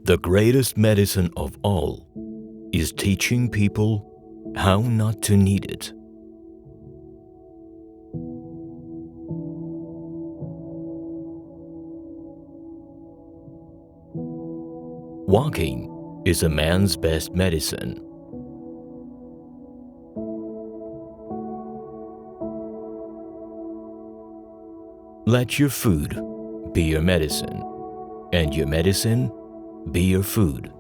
The greatest medicine of all is teaching people how not to need it. Walking is a man's best medicine. Let your food be your medicine, and your medicine be your food.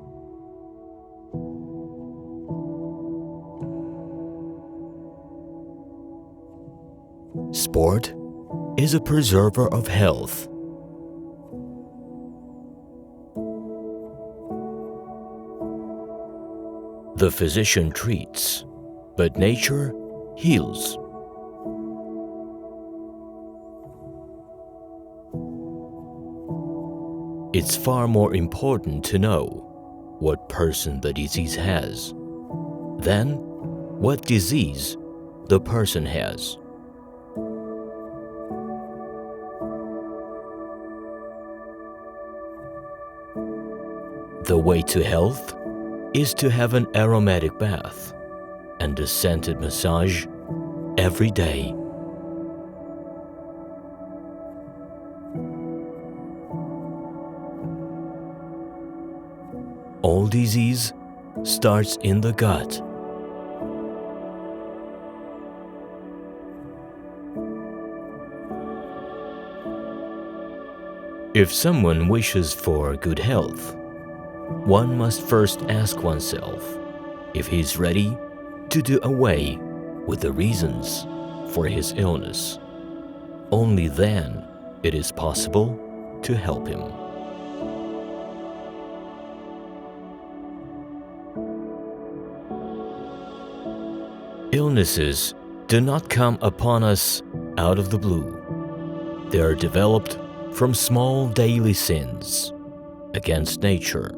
Sport is a preserver of health. The physician treats, but nature heals. It's far more important to know what person the disease has than what disease the person has. The way to health is to have an aromatic bath and a scented massage every day. All disease starts in the gut. If someone wishes for good health, one must first ask oneself if he is ready to do away with the reasons for his illness. Only then it is possible to help him. Illnesses do not come upon us out of the blue. They are developed from small daily sins against nature.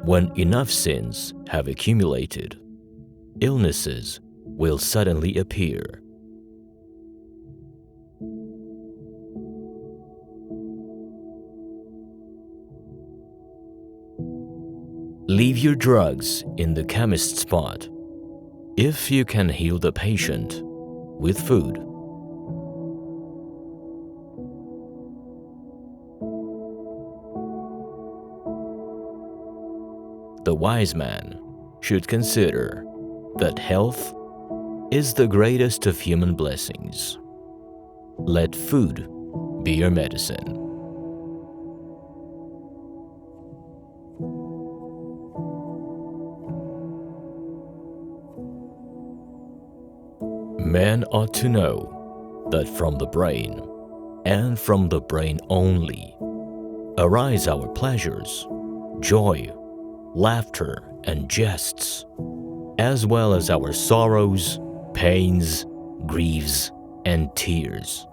When enough sins have accumulated, illnesses will suddenly appear. Leave your drugs in the chemist's spot if you can heal the patient with food. The wise man should consider that health is the greatest of human blessings. Let food be your medicine. Men ought to know that from the brain, and from the brain only, arise our pleasures, joy, laughter, and jests, as well as our sorrows, pains, griefs, and tears.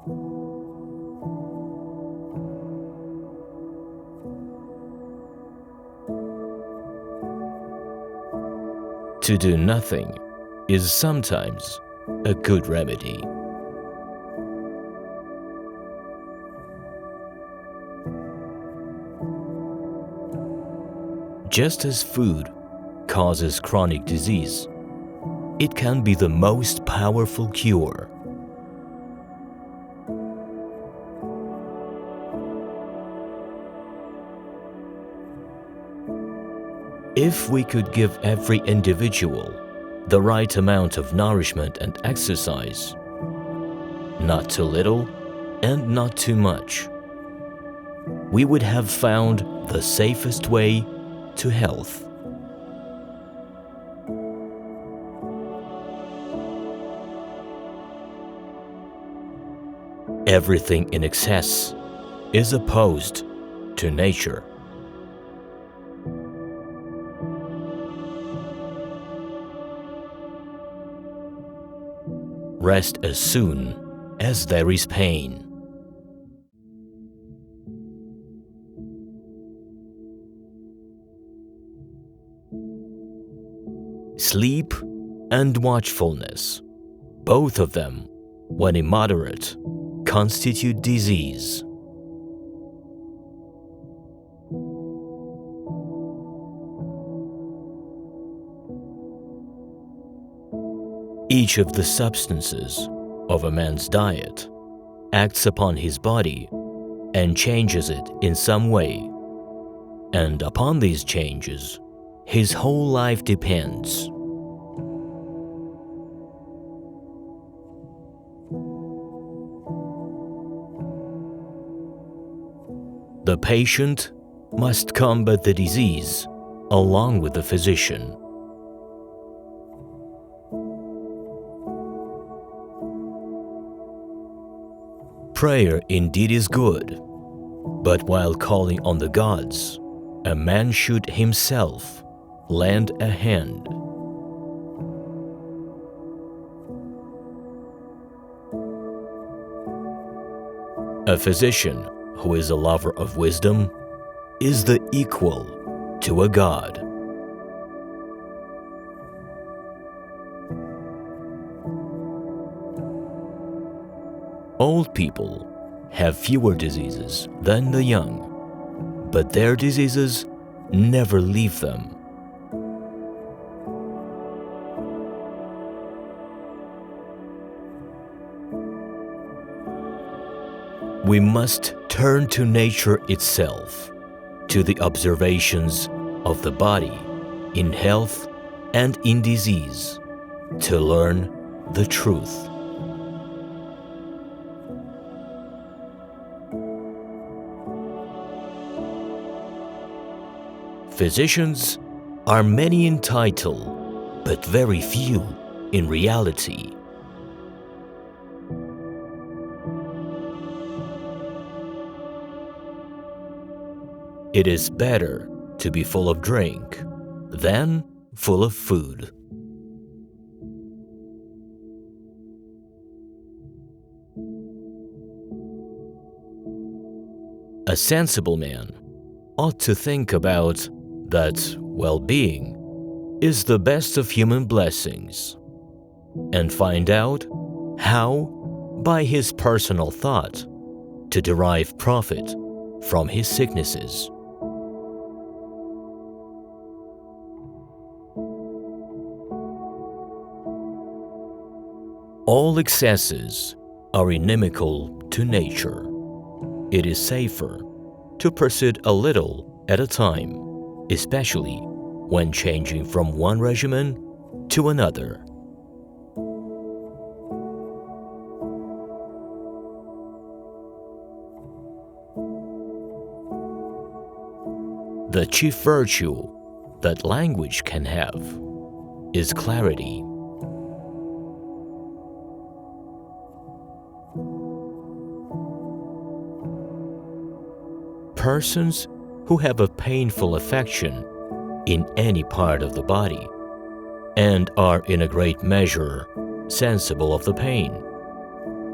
To do nothing is sometimes a good remedy. Just as food causes chronic disease, it can be the most powerful cure. If we could give every individual the right amount of nourishment and exercise, not too little and not too much, we would have found the safest way to health. Everything in excess is opposed to nature. Rest as soon as there is pain. Sleep and watchfulness, both of them, when immoderate, constitute disease. Each of the substances of a man's diet acts upon his body and changes it in some way, and upon these changes, his whole life depends. The patient must combat the disease along with the physician. Prayer indeed is good, but while calling on the gods, a man should himself lend a hand. A physician who is a lover of wisdom is the equal to a god. Old people have fewer diseases than the young, but their diseases never leave them. We must turn to nature itself, to the observations of the body in health and in disease, to learn the truth. Physicians are many in title, but very few in reality. It is better to be full of drink than full of food. A sensible man ought to think about that well-being is the best of human blessings, and find out how, by his personal thought, to derive profit from his sicknesses. All excesses are inimical to nature. It is safer to proceed a little at a time, especially when changing from one regimen to another. The chief virtue that language can have is clarity. Persons who have a painful affection in any part of the body and are in a great measure sensible of the pain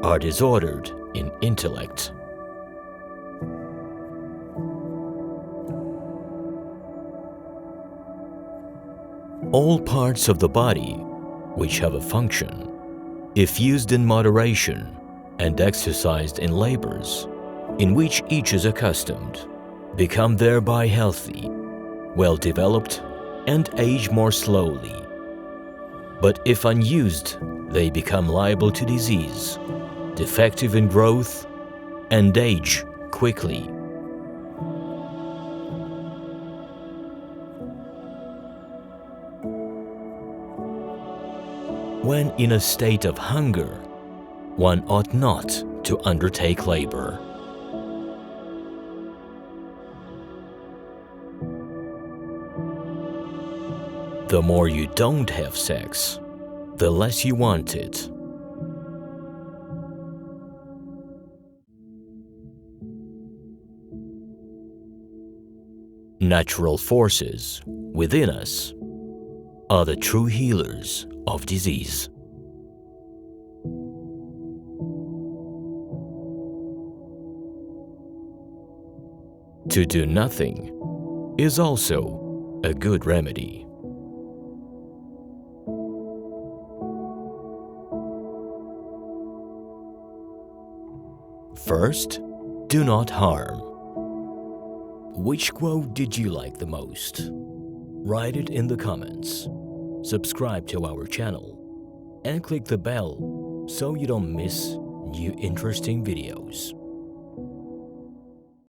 are disordered in intellect. All parts of the body which have a function, if used in moderation and exercised in labors in which each is accustomed, become thereby healthy, well-developed, and age more slowly. But if unused, they become liable to disease, defective in growth, and age quickly. When in a state of hunger, one ought not to undertake labor. The more you don't have sex, the less you want it. Natural forces within us are the true healers of disease. To do nothing is also a good remedy. First, do not harm. Which quote did you like the most? Write it in the comments. Subscribe to our channel and click the bell so you don't miss new interesting videos.